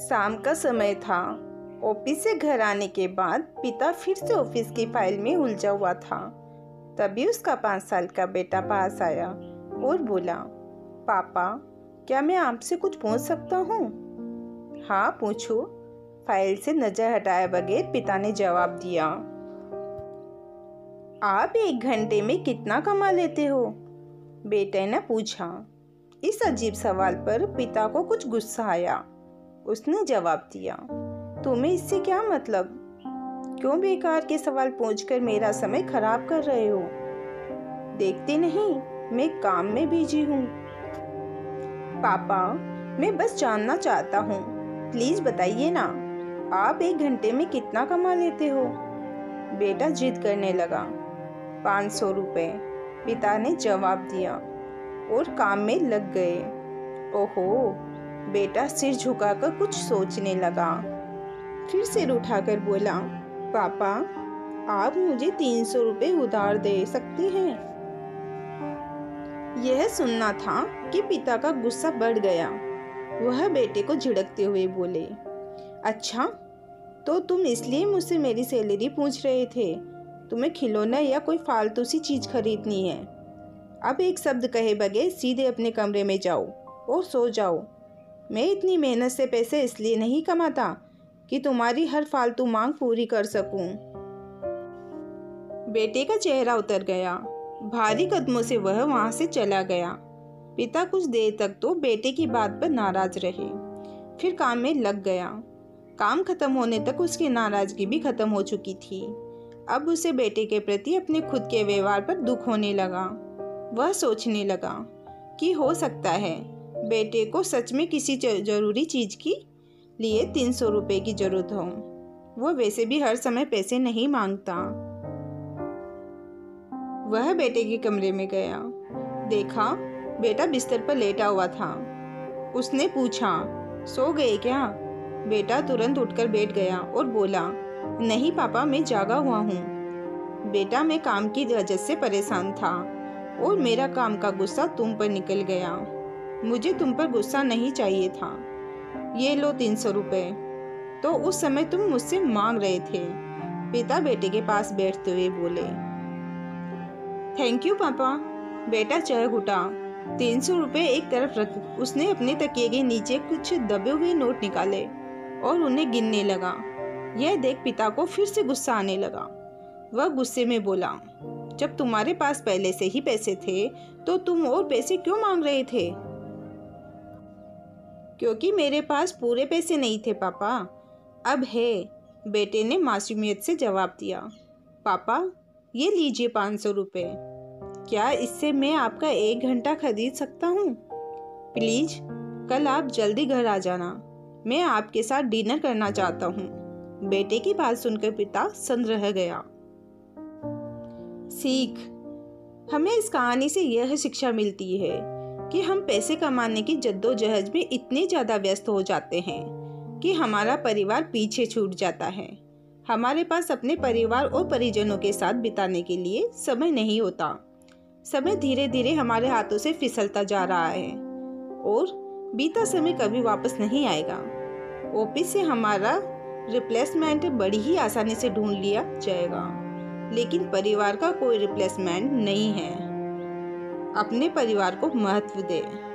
शाम का समय था। ऑफिस से घर आने के बाद पिता फिर से ऑफिस की फाइल में उलझा हुआ था। तभी उसका 5 साल का बेटा पास आया और बोला, पापा, क्या मैं आपसे कुछ पूछ सकता हूँ? हाँ, पूछो, फाइल से नजर हटाए बगैर पिता ने जवाब दिया। आप 1 घंटे में कितना कमा लेते हो? बेटे ने पूछा। इस अजीब सवाल पर पिता को कुछ गुस्सा आया। उसने जवाब दिया, तुम्हें इससे क्या मतलब? क्यों बेकार के सवाल पूछकर मेरा समय खराब कर रहे हो? देखते नहीं मैं काम में बिजी हूँ। पापा, मैं बस जानना चाहता हूँ, प्लीज बताइए ना, आप 1 घंटे में कितना कमा लेते हो? बेटा जिद करने लगा। 500 रुपए, पिता ने जवाब दिया और काम में लग गए। ओहो, बेटा सिर झुकाकर कुछ सोचने लगा। फिर सिर उठाकर बोला, पापा, आप मुझे 300 रुपए उधार दे सकते हैं? यह सुनना था कि पिता का गुस्सा बढ़ गया। वह बेटे को झिड़कते हुए बोले, अच्छा, तो तुम इसलिए मुझसे मेरी सैलरी पूछ रहे थे? तुम्हें खिलौना या कोई फालतू सी चीज खरीदनी है? अब एक शब्द कहे बगैर सीधे अपने कमरे में जाओ और सो जाओ। मैं इतनी मेहनत से पैसे इसलिए नहीं कमाता कि तुम्हारी हर फालतू मांग पूरी कर सकूं। बेटे का चेहरा उतर गया। भारी कदमों से वह वहां से चला गया। पिता कुछ देर तक तो बेटे की बात पर नाराज रहे, फिर काम में लग गया। काम खत्म होने तक उसकी नाराजगी भी खत्म हो चुकी थी। अब उसे बेटे के प्रति अपने खुद के व्यवहार पर दुख होने लगा। वह सोचने लगा कि हो सकता है बेटे को सच में किसी जरूरी चीज की लिए 300 रुपए की जरूरत हो। वो वैसे भी हर समय पैसे नहीं मांगता। वह बेटे के कमरे में गया। देखा, बेटा बिस्तर पर लेटा हुआ था। उसने पूछा, सो गए क्या? बेटा तुरंत उठकर बैठ गया और बोला, नहीं पापा, मैं जागा हुआ हूँ। बेटा, मैं काम की वजह से परेशान था और मेरा काम का गुस्सा तुम पर निकल गया। मुझे तुम पर गुस्सा नहीं चाहिए था। ये लो 300 रुपए, तो उस समय तुम मुझसे मांग रहे थे। पिता बेटे के पास बैठते हुए बोले। थैंक यू पापा। बेटा चौंक उठा। 300 रुपए एक तरफ रख उसने अपने तकिए के नीचे कुछ दबे हुए नोट निकाले और उन्हें गिनने लगा। यह देख पिता को फिर से गुस्सा आने लगा। वह गुस्से में बोला, जब तुम्हारे पास पहले से ही पैसे थे तो तुम और पैसे क्यों मांग रहे थे? क्योंकि मेरे पास पूरे पैसे नहीं थे पापा, अब है, बेटे ने मासूमियत से जवाब दिया। पापा, ये लीजिए 500 रुपए। क्या इससे मैं आपका 1 घंटा खरीद सकता हूँ? प्लीज, कल आप जल्दी घर आ जाना, मैं आपके साथ डिनर करना चाहता हूँ। बेटे की बात सुनकर पिता सन्न रह गया। सीख, हमें इस कहानी से यह शिक्षा मिलती है कि हम पैसे कमाने की जद्दोजहद में इतने ज्यादा व्यस्त हो जाते हैं कि हमारा परिवार पीछे छूट जाता है। हमारे पास अपने परिवार और परिजनों के साथ बिताने के लिए समय नहीं होता। समय धीरे धीरे हमारे हाथों से फिसलता जा रहा है और बीता समय कभी वापस नहीं आएगा। ऑफिस से हमारा रिप्लेसमेंट बड़ी ही आसानी से ढूंढ लिया जाएगा, लेकिन परिवार का कोई रिप्लेसमेंट नहीं है। अपने परिवार को महत्व दें।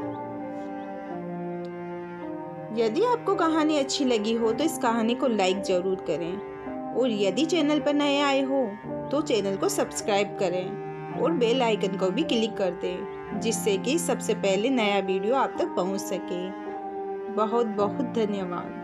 यदि आपको कहानी अच्छी लगी हो तो इस कहानी को लाइक जरूर करें और यदि चैनल पर नए आए हो तो चैनल को सब्सक्राइब करें और बेल आइकन को भी क्लिक कर दें, जिससे कि सबसे पहले नया वीडियो आप तक पहुंच सके। बहुत बहुत धन्यवाद।